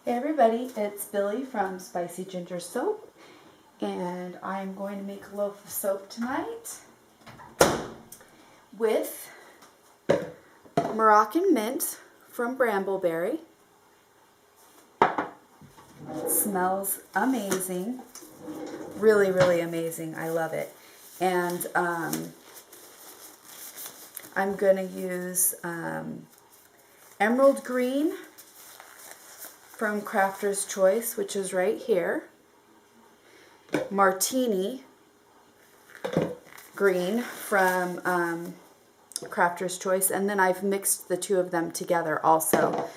Hey everybody, it's Billy from Spicy Ginger Soap, and I'm going to make a loaf of soap tonight with Moroccan mint from Brambleberry. It smells amazing, really, really amazing. I love it. And I'm going to use emerald green from Crafter's Choice, which is right here. Martini green from Crafter's Choice, and then I've mixed the two of them together also,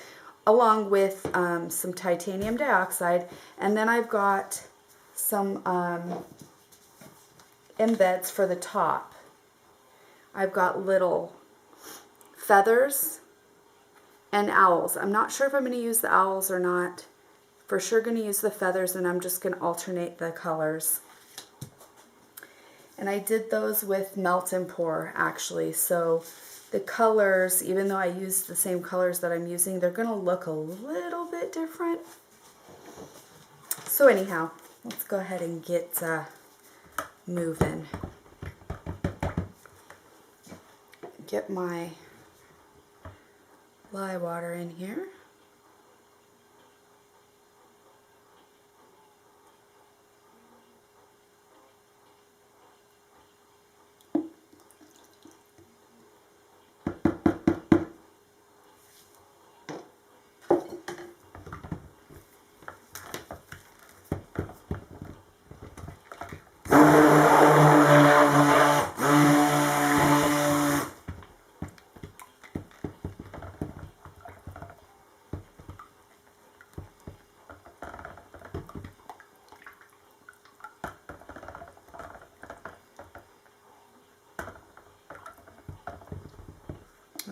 along with some titanium dioxide, and then I've got some embeds for the top. I've got little feathers and owls. I'm not sure if I'm going to use the owls or not. For sure going to use the feathers, and I'm just going to alternate the colors. And I did those with melt and pour actually, so the colors, even though I used the same colors that I'm using, they're going to look a little bit different. So anyhow, let's go ahead and get moving. Get my lye water in here.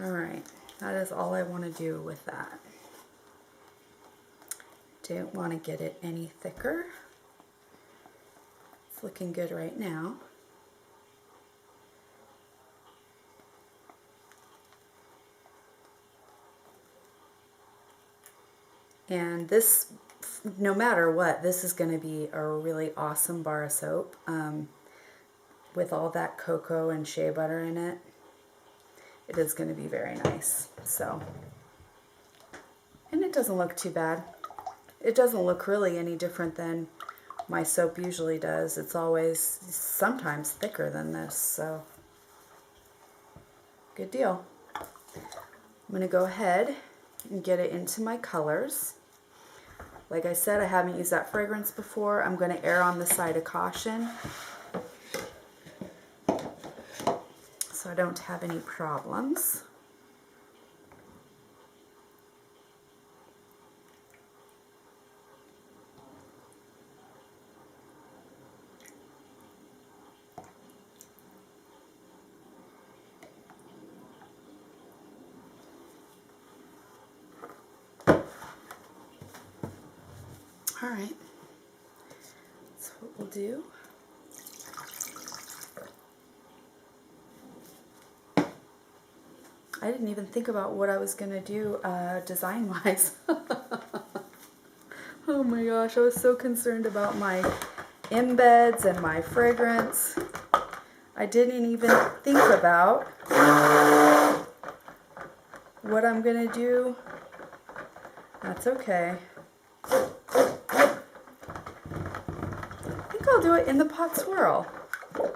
Alright, that is all I want to do with that. Don't want to get it any thicker. It's looking good right now. And this, no matter what, this is going to be a really awesome bar of soap with all that cocoa and shea butter in it. It is going to be very nice. So, and it doesn't look too bad. It doesn't look really any different than my soap usually does. It's always sometimes thicker than this, so good deal. I'm going to go ahead and get it into my colors. Like I said, I haven't used that fragrance before. I'm going to err on the side of caution, so I don't have any problems. All right, that's what we'll do. I didn't even think about what I was going to do design-wise. Oh my gosh, I was so concerned about my embeds and my fragrance. I didn't even think about what I'm going to do. That's okay. I think I'll do it in the pot swirl. I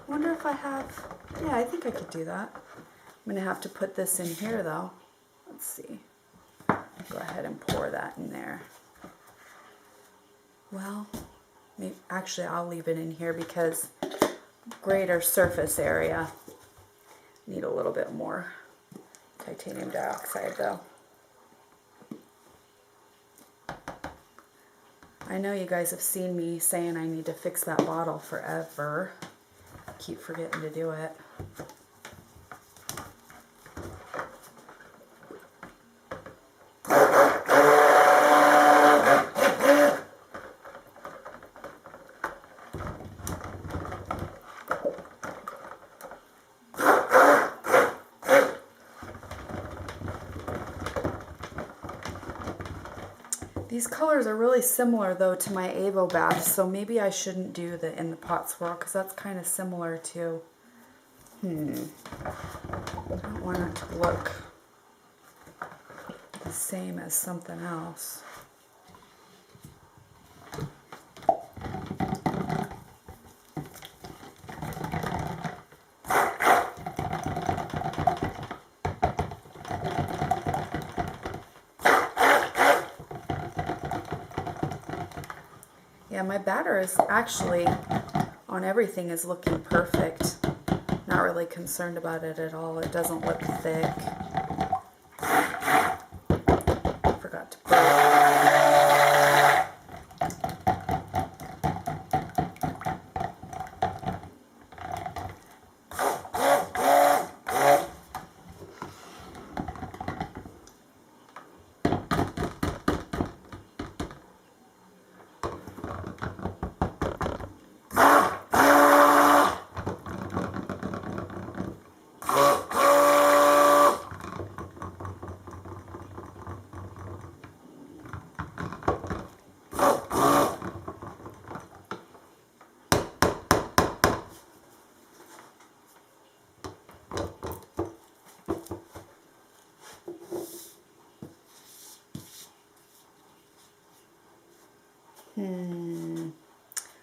wonder if I have... Yeah, I think I could do that. I'm going to have to put this in here though. Let's see. Go ahead and pour that in there. Well, maybe, actually I'll leave it in here because greater surface area. Need a little bit more titanium dioxide though. I know you guys have seen me saying I need to fix that bottle forever. I keep forgetting to do it. These colors are really similar though to my Avo bath, so maybe I shouldn't do the In the Pot Swirl because that's kind of similar to, I don't want it to look the same as something else. Yeah, my batter is actually, on everything, is looking perfect. Not really concerned about it at all. It doesn't look thick. Forgot to put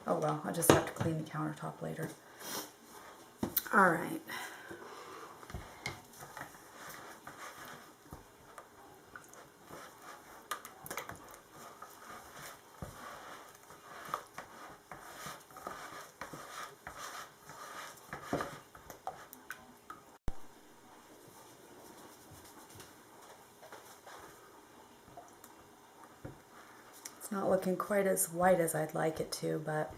Oh well, I'll just have to clean the countertop later. All right. It's not looking quite as white as I'd like it to, but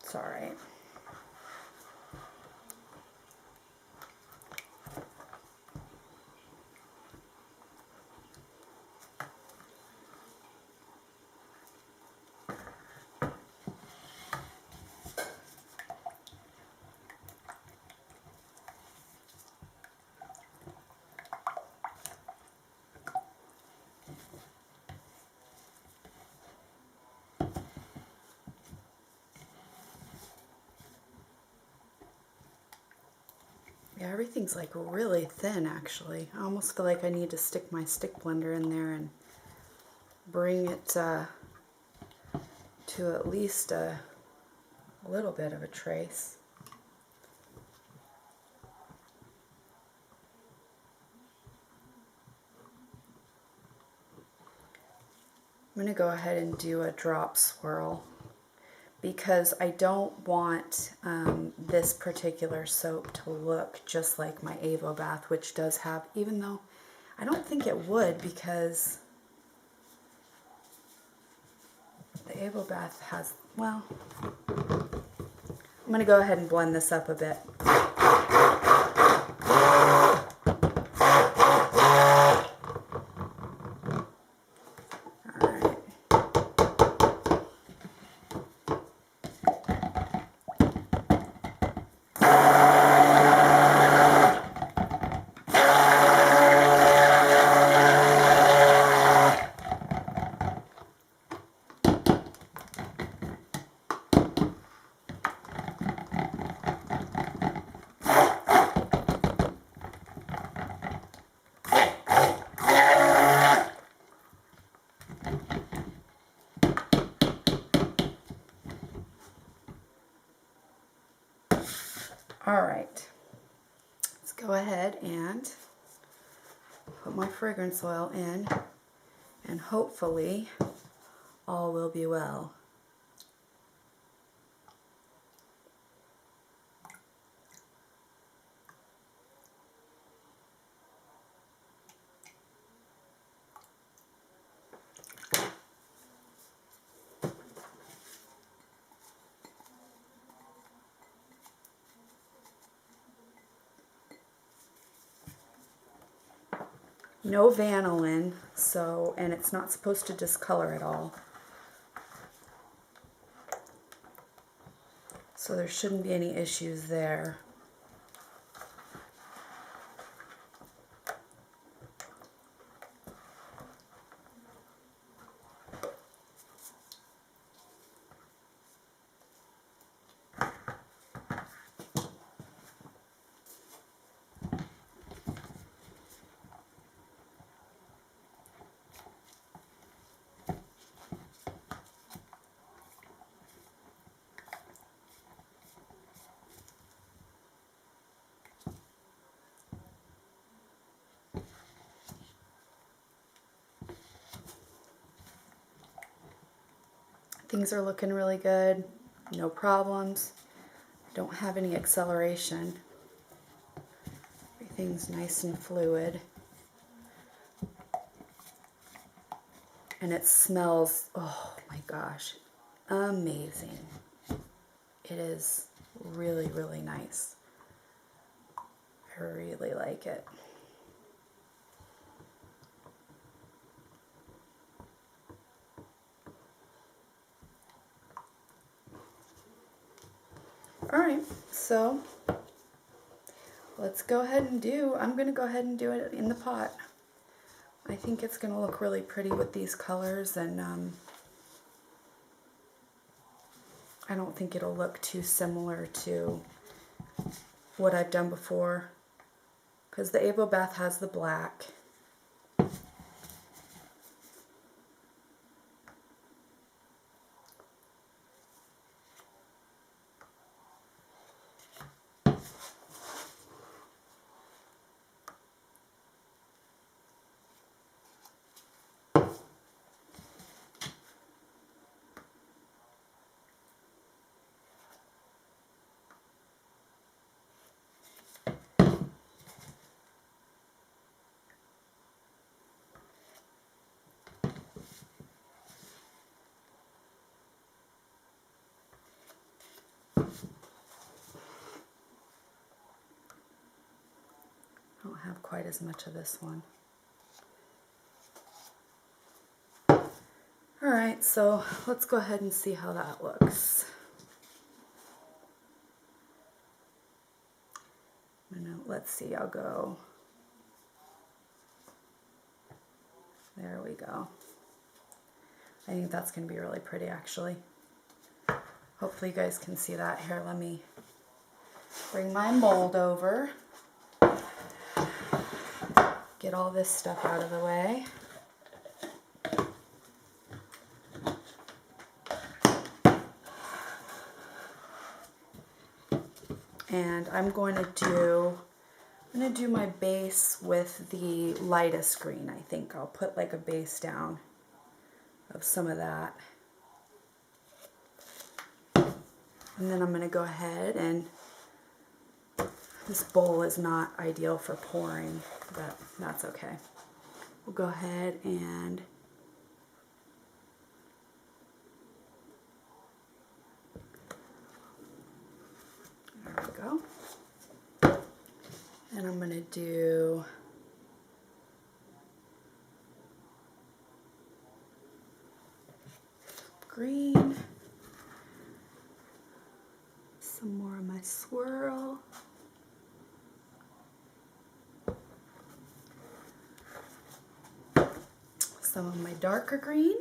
it's all right. Yeah, everything's like really thin actually. I almost feel like I need to stick my stick blender in there and bring it to at least a little bit of a trace. I'm going to go ahead and do a drop swirl because I don't want this particular soap to look just like my Avo bath, which does have, even though I don't think it would because the Avo bath has, well, I'm going to go ahead and blend this up a bit. All right, let's go ahead and put my fragrance oil in, and hopefully all will be well. No vanillin, so, and it's not supposed to discolor at all. So there shouldn't be any issues there. Things are looking really good. No problems. Don't have any acceleration. Everything's nice and fluid. And it smells, oh my gosh, amazing. It is really, really nice. I really like it. All right, so let's go ahead and I'm going to go ahead and do it in the pot. I think it's going to look really pretty with these colors, and I don't think it'll look too similar to what I've done before, because the Avo Bath has the black. I don't have quite as much of this one. Alright, so let's go ahead and see how that looks. Let's see, I'll go. There we go. I think that's going to be really pretty, actually. Hopefully you guys can see that. Here, let me bring my mold over. Get all this stuff out of the way. And I'm going to do my base with the lightest green. I think I'll put like a base down of some of that. And then I'm going to go ahead and, this bowl is not ideal for pouring, but that's okay. We'll go ahead and there we go. And I'm going to do green, some more of my swirl. Some of my darker green.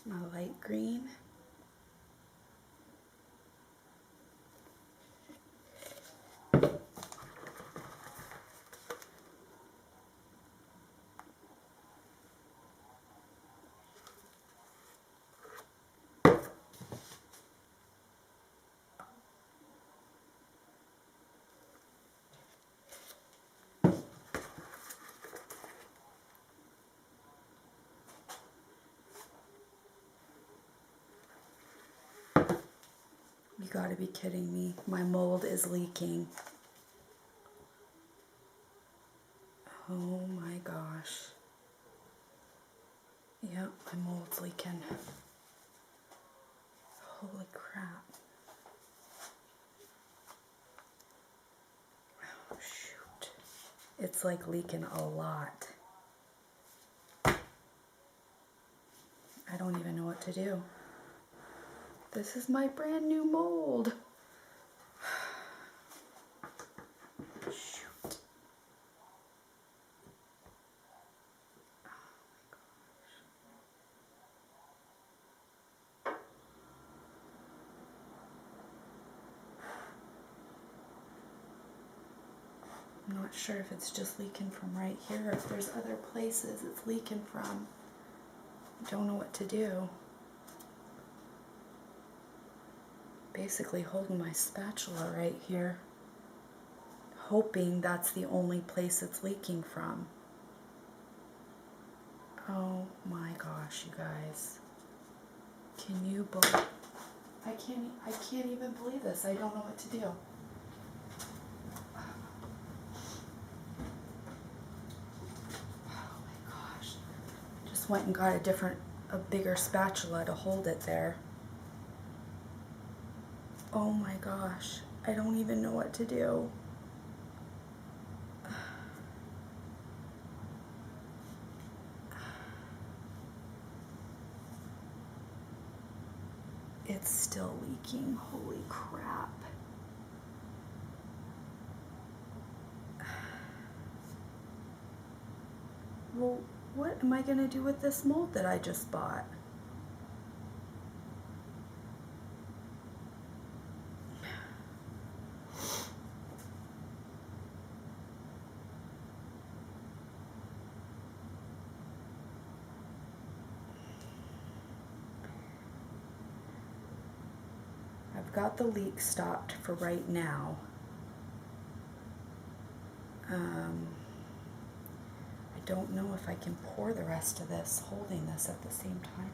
My light green. You gotta be kidding me. My mold is leaking. Oh my gosh. Yep, my mold's leaking. Holy crap. Oh shoot. It's like leaking a lot. I don't even know what to do. This is my brand new mold. Shoot. I'm not sure if it's just leaking from right here or if there's other places it's leaking from. I don't know what to do. Basically holding my spatula right here, hoping that's the only place it's leaking from. Oh my gosh, you guys. Can you believe? I can't even believe this. I don't know what to do. Oh my gosh. Just went and got a bigger spatula to hold it there. Oh my gosh. I don't even know what to do. It's still leaking. Holy crap. Well, what am I going to do with this mold that I just bought? I've got the leak stopped for right now. I don't know if I can pour the rest of this holding this at the same time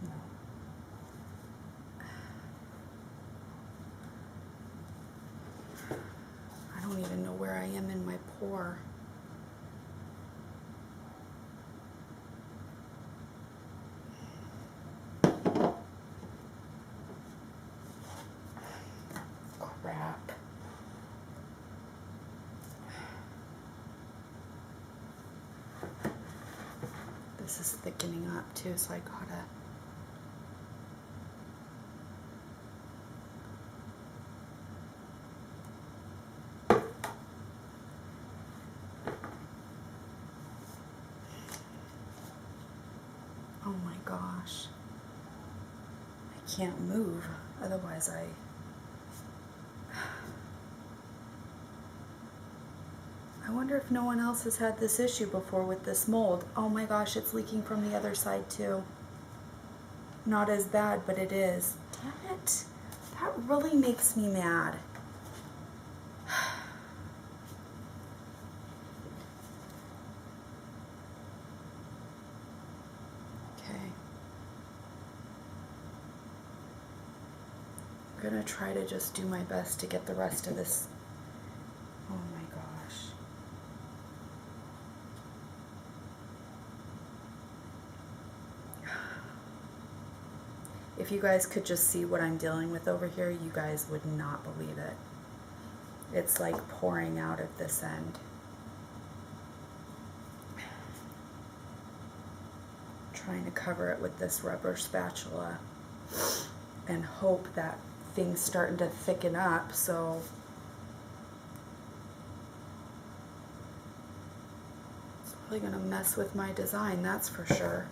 though. I don't even know where I am in my pour. Crap. This is thickening up too, so I gotta... Oh my gosh. I can't move, otherwise I wonder if no one else has had this issue before with this mold. Oh my gosh, it's leaking from the other side too. Not as bad, but it is. Damn it. That really makes me mad. Okay. I'm gonna try to just do my best to get the rest of this. Oh my gosh. If you guys could just see what I'm dealing with over here, you guys would not believe it. It's like pouring out of this end. Trying to cover it with this rubber spatula and hope that things starting to thicken up, so it's really gonna mess with my design, that's for sure.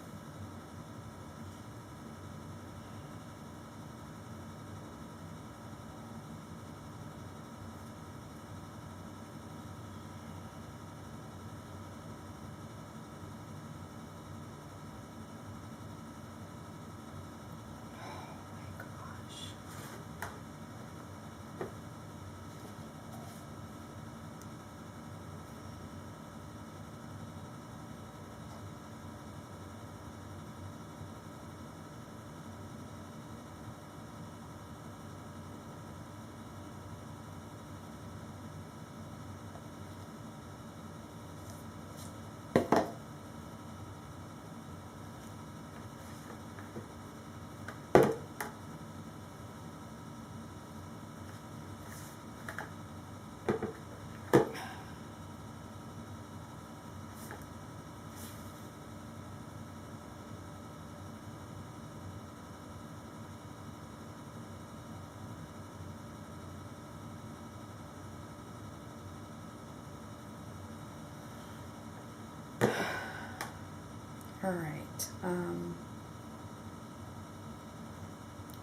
All right.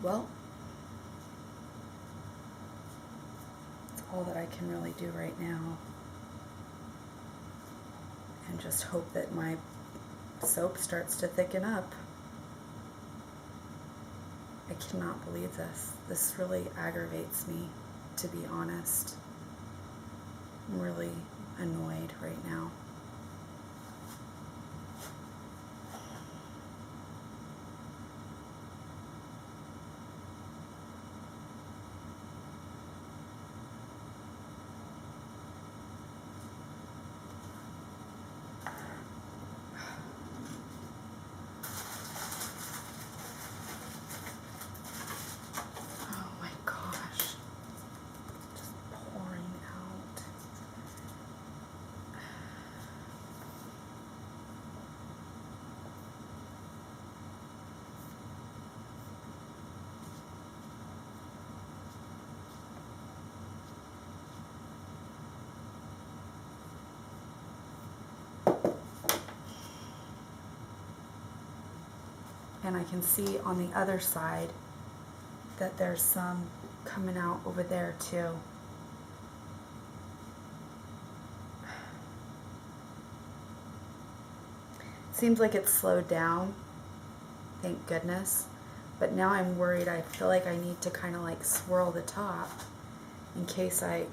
Well, that's all that I can really do right now. and just hope that my soap starts to thicken up. I cannot believe this. This really aggravates me, to be honest. I'm really annoyed right now. And I can see on the other side that there's some coming out over there too. Seems like it's slowed down, thank goodness. But now I'm worried. I feel like I need to kind of like swirl the top in case I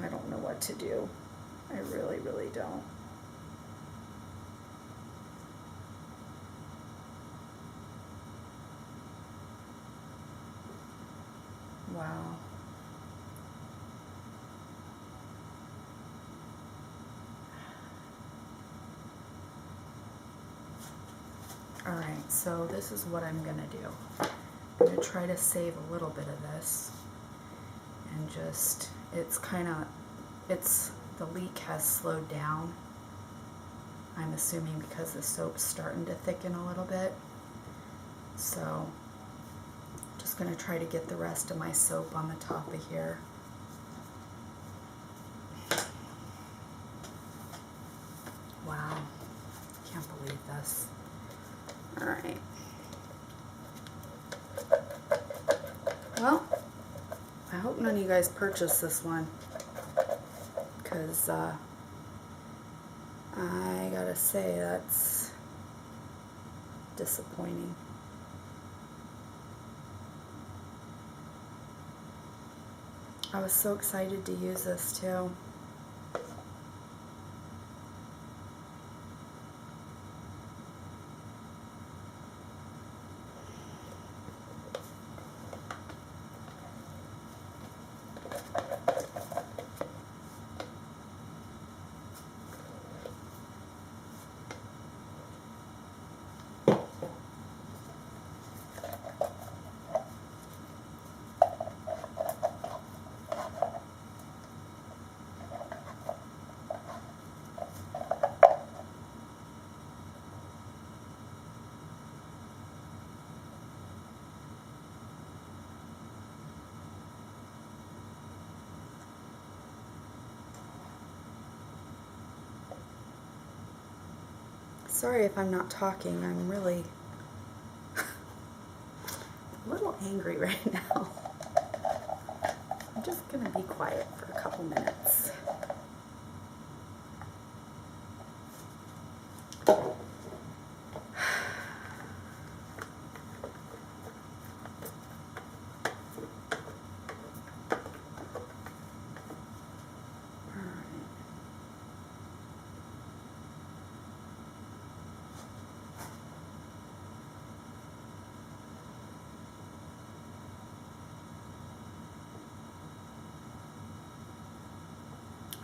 don't know what to do. I really, really don't. Wow. All right, so this is what I'm gonna do. I'm gonna try to save a little bit of this and just, the leak has slowed down. I'm assuming because the soap's starting to thicken a little bit. So just going to try to get the rest of my soap on the top of here. Wow, can't believe this. All right. Well, I hope none of you guys purchase this one, because I gotta say that's disappointing. I was so excited to use this too. Sorry if I'm not talking. I'm really a little angry right now. I'm just gonna be quiet for a couple minutes.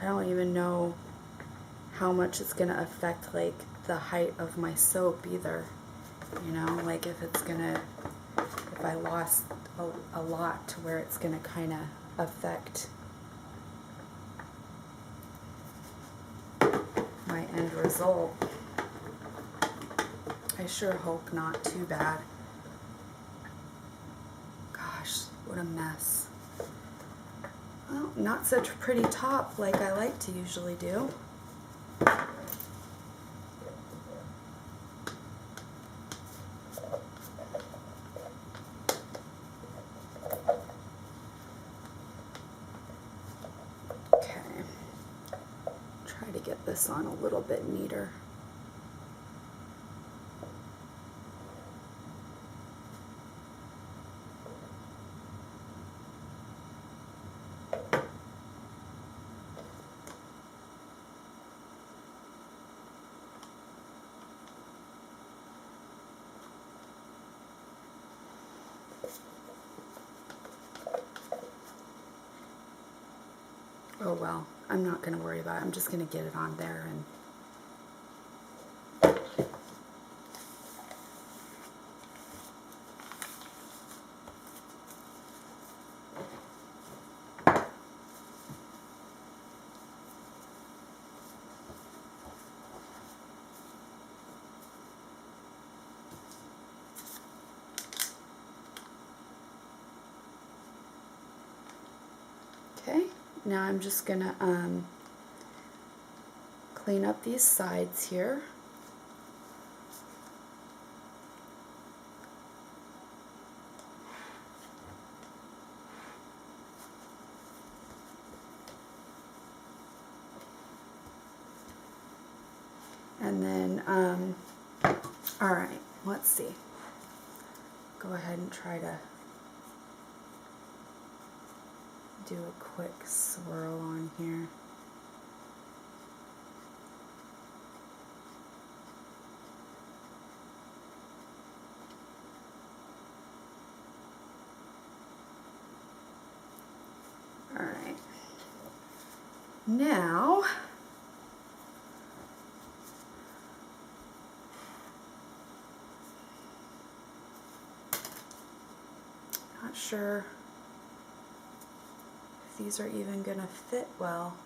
I don't even know how much it's gonna affect like the height of my soap either. You know, like if I lost a lot to where it's gonna kind of affect my end result. I sure hope not too bad. Gosh, what a mess. Well, not such a pretty top like I like to usually do. Okay. get this on a little bit neater. Oh well, I'm not going to worry about it. I'm just going to get it on there and okay. Now I'm just going to clean up these sides here. And then, all right, let's see. Go ahead and try to do a quick swirl on here. All right. Now, not sure if these are even gonna fit well.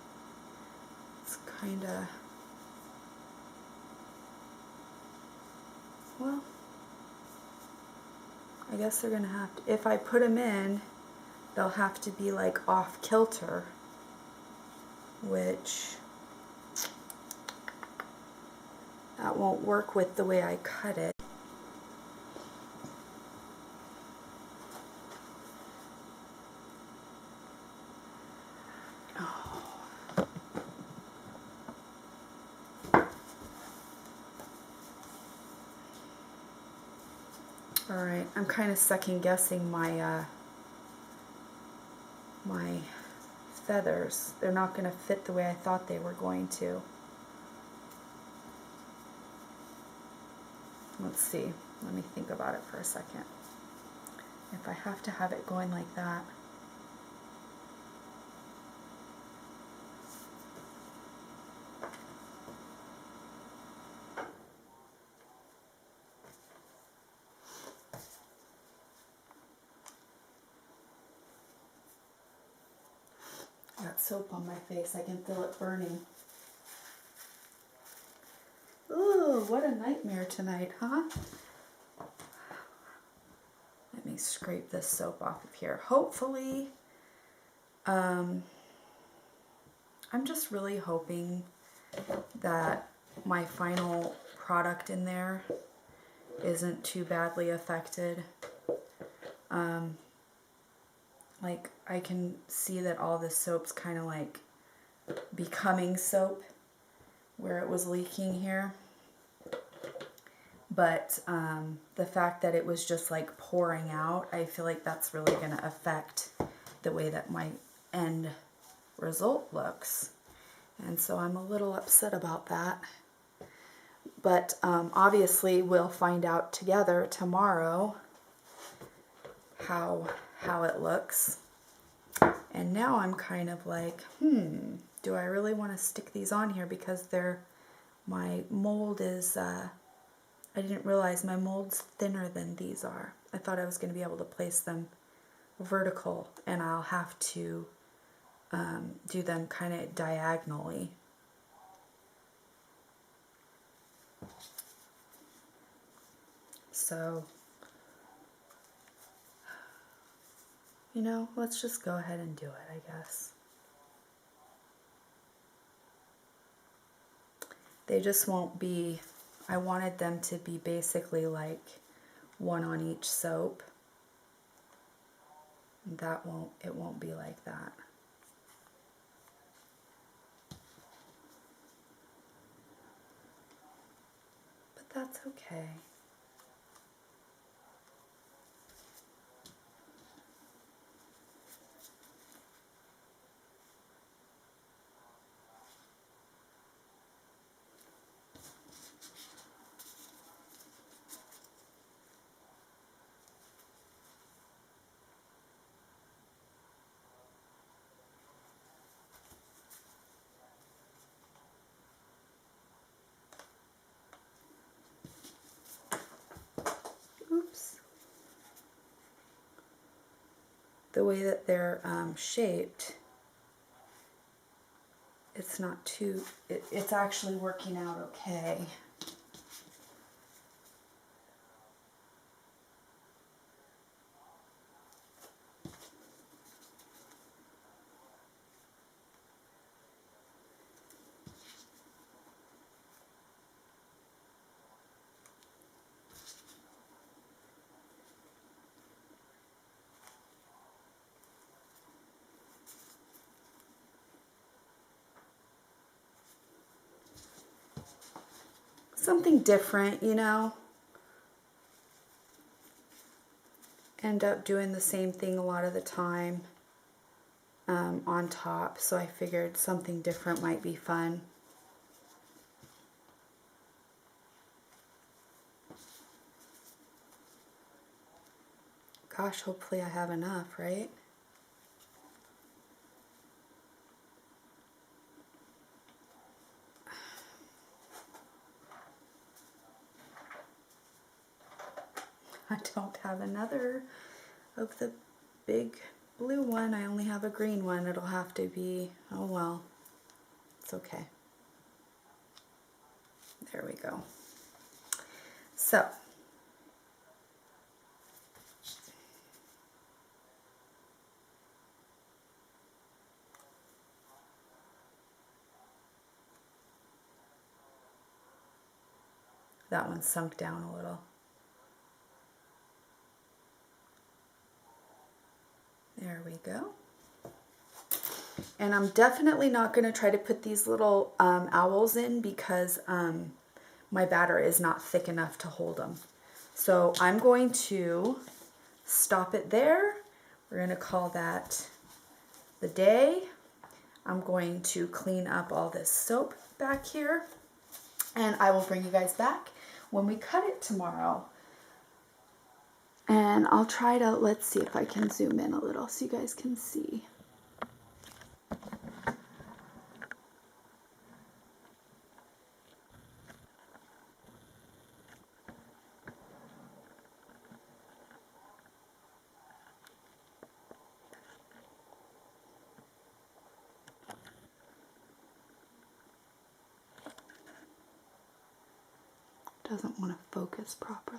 It's kind of, well, I guess they're gonna have to, if I put them in, they'll have to be like off kilter, which that won't work with the way I cut it. Alright, I'm kind of second guessing my my feathers. They're not going to fit the way I thought they were going to. Let's see. Let me think about it for a second. If I have to have it going like that, I got soap on my face. I can feel it burning. Ooh, what a nightmare tonight, huh? Let me scrape this soap off of here. Hopefully, I'm just really hoping that my final product in there isn't too badly affected. Like, I can see that all this soap's kind of like becoming soap where it was leaking here. But the fact that it was just like pouring out, I feel like that's really going to affect the way that my end result looks. And so I'm a little upset about that. But obviously we'll find out together tomorrow how it looks. And now I'm kind of like, do I really want to stick these on here because my mold is, I didn't realize my mold's thinner than these are. I thought I was going to be able to place them vertical and I'll have to do them kind of diagonally. So, you know, let's just go ahead and do it, I guess. They just won't be, I wanted them to be basically like one on each soap. It won't be like that. that's okay. Oops. The way that they're shaped, it's not too, it's actually working out okay. Something different, you know. End up doing the same thing a lot of the time on top, so I figured something different might be fun. Gosh, hopefully I have enough, right? I don't have another of the big blue one. I only have a green one. It'll have to be, oh well, it's okay. There we go. So, that one sunk down a little. There we go. And I'm definitely not going to try to put these little owls in because my batter is not thick enough to hold them. So I'm going to stop it there. We're going to call that the day. I'm going to clean up all this soap back here, and I will bring you guys back when we cut it tomorrow. And I'll try to, let's see if I can zoom in a little so you guys can see. Doesn't want to focus properly.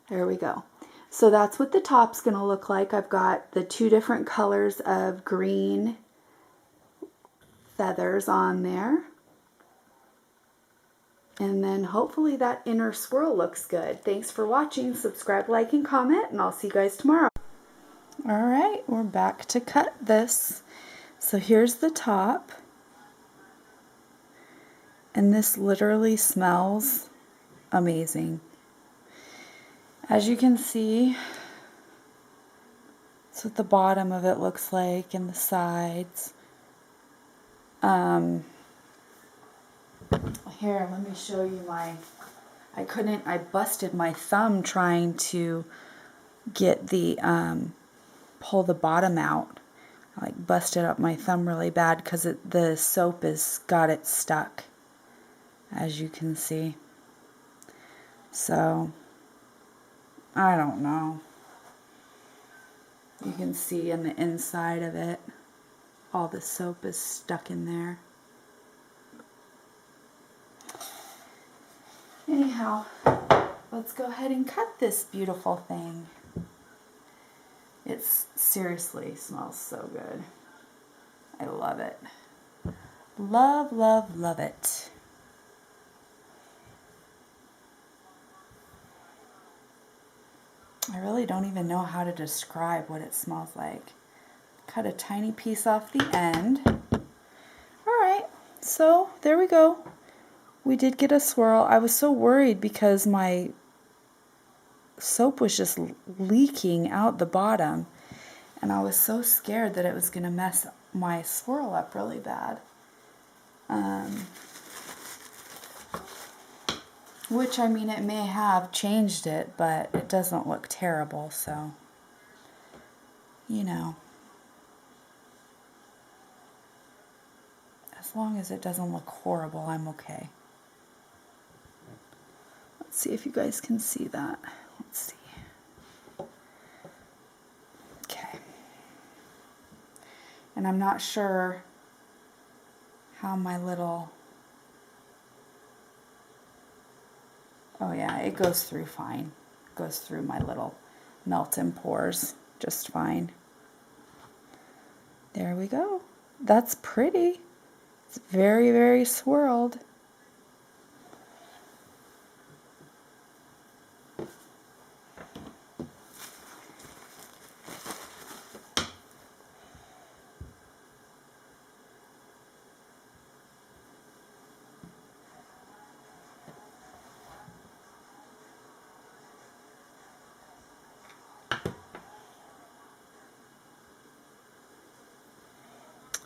There we go. So that's what the top's going to look like. I've got the two different colors of green feathers on there. And then hopefully that inner swirl looks good. Thanks for watching. Subscribe, like, and comment, and I'll see you guys tomorrow. All right, we're back to cut this. So here's the top. And this literally smells amazing. As you can see, that's what the bottom of it looks like, and the sides. Here, let me show you I busted my thumb trying to get the, pull the bottom out. I like busted up my thumb really bad because the soap has got it stuck, as you can see. So, I don't know. You can see in the inside of it, all the soap is stuck in there. Anyhow, let's go ahead and cut this beautiful thing. It seriously smells so good. I love it. Love, love, love it. I really don't even know how to describe what it smells like. Cut a tiny piece off the end. Alright, so there we go. We did get a swirl. I was so worried because my soap was just leaking out the bottom. And I was so scared that it was going to mess my swirl up really bad. Which, I mean, it may have changed it, but it doesn't look terrible, so, you know. As long as it doesn't look horrible, I'm okay. Let's see if you guys can see that. Let's see. Okay. And I'm not sure how my little... Oh yeah, it goes through fine. It goes through my little melt and pores just fine. There we go. That's pretty. It's very, very swirled.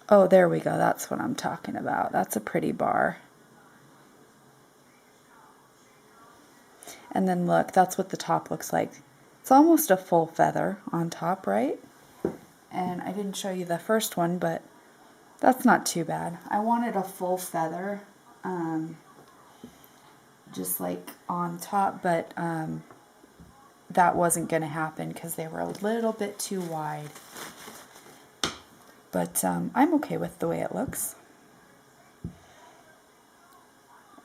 Oh, there we go. That's what I'm talking about. That's a pretty bar. And then look, that's what the top looks like. It's almost a full feather on top, right? And I didn't show you the first one, but that's not too bad. I wanted a full feather, just like on top, but that wasn't going to happen because they were a little bit too wide. But I'm okay with the way it looks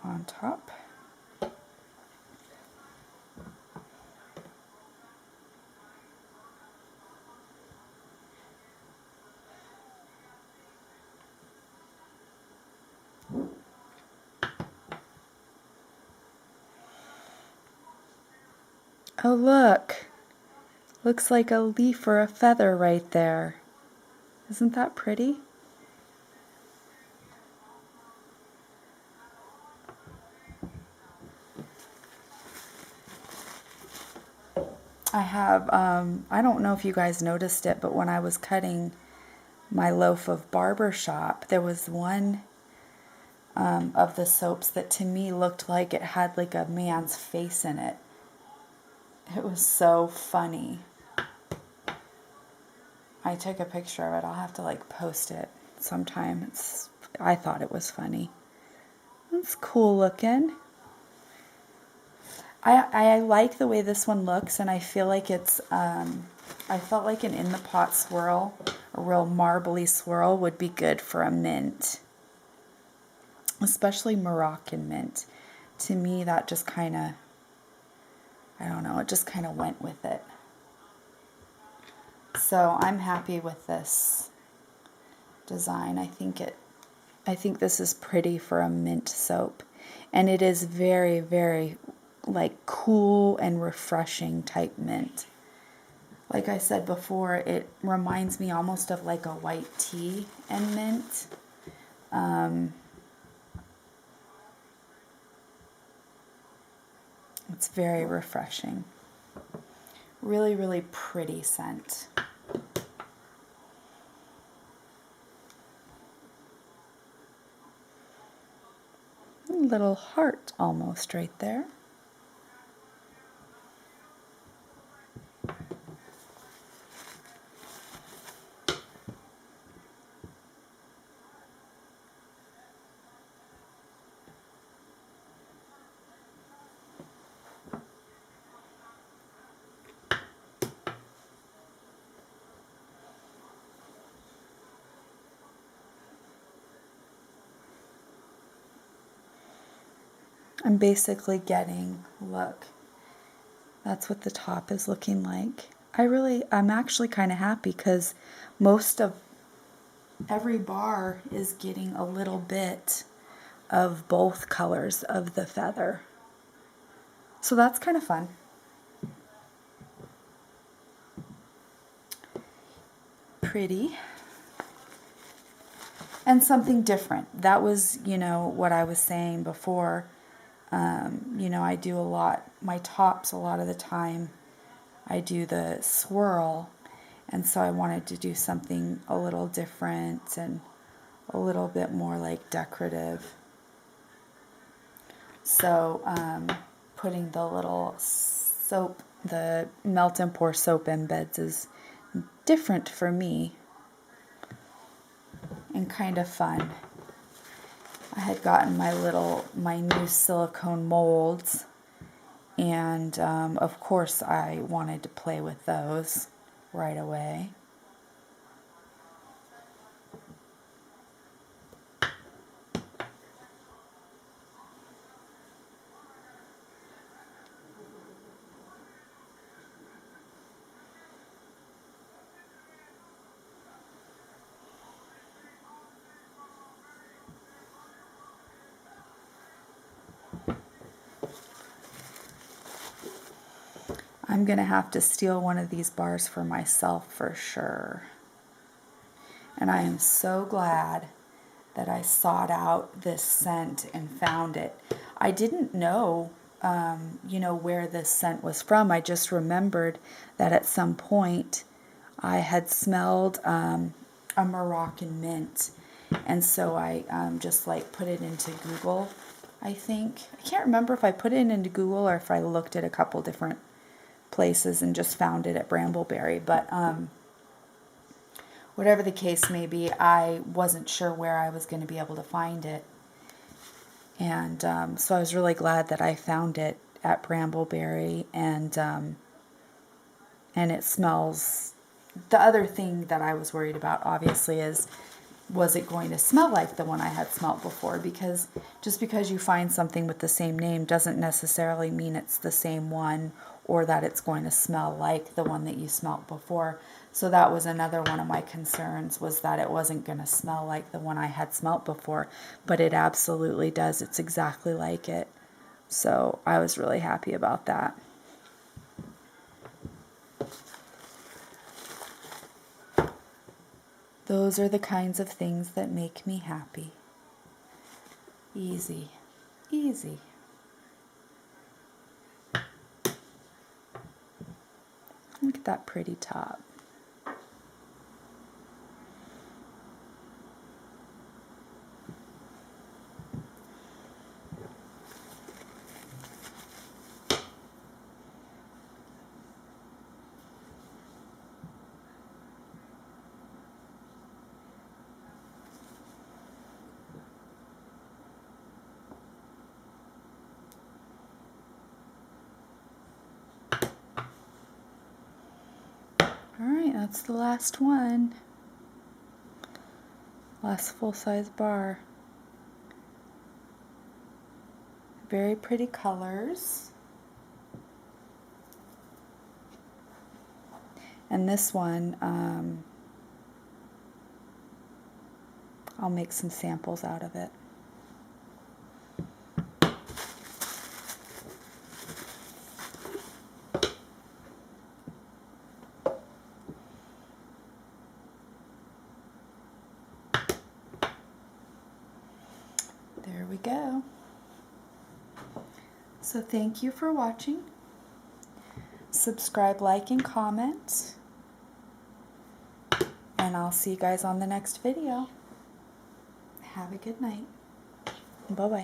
on top. Oh, look. Looks like a leaf or a feather right there. Isn't that pretty? I have, I don't know if you guys noticed it, but when I was cutting my loaf of barbershop, there was one of the soaps that to me looked like it had like a man's face in it. It was so funny. I took a picture of it. I'll have to like post it sometime. I thought it was funny. That's cool looking. I like the way this one looks, and I feel like it's, I felt like an in the pot swirl, a real marbly swirl would be good for a mint. Especially Moroccan mint. To me, that just kind of, I don't know, it just kind of went with it. So I'm happy with this design. I think this is pretty for a mint soap. And it is very, very like cool and refreshing type mint. Like I said before, it reminds me almost of like a white tea and mint. It's very refreshing. Really, really pretty scent. A little heart almost right there. I'm basically getting, look, that's what the top is looking like. I'm actually kind of happy because most of every bar is getting a little bit of both colors of the feather. So that's kind of fun. Pretty. and something different. That was, you know, what I was saying before. You know, I do a lot, my tops a lot of the time, I do the swirl, and so I wanted to do something a little different and a little bit more like decorative. So putting the little soap, the melt and pour soap embeds is different for me and kind of fun. I had gotten my new silicone molds, and of course I wanted to play with those right away. I'm going to have to steal one of these bars for myself for sure. And I am so glad that I sought out this scent and found it. I didn't know, you know, where this scent was from. I just remembered that at some point I had smelled a Moroccan mint. And so I just like put it into Google, I think. I can't remember if I put it into Google or if I looked at a couple different places and just found it at Brambleberry, but whatever the case may be, I wasn't sure where I was going to be able to find it, and so I was really glad that I found it at Brambleberry, and it smells. The other thing that I was worried about, obviously, is was it going to smell like the one I had smelt before? Because just because you find something with the same name doesn't necessarily mean it's the same one or that it's going to smell like the one that you smelt before. So that was another one of my concerns, was that it wasn't going to smell like the one I had smelt before. But it absolutely does. It's exactly like it. So I was really happy about that. Those are the kinds of things that make me happy. Easy, easy. Look at that pretty top. Alright, that's the last one. Last full-size bar. Very pretty colors. And this one, I'll make some samples out of it. There we go. So thank you for watching. Subscribe, like, and comment. And I'll see you guys on the next video. Have a good night. Bye-bye.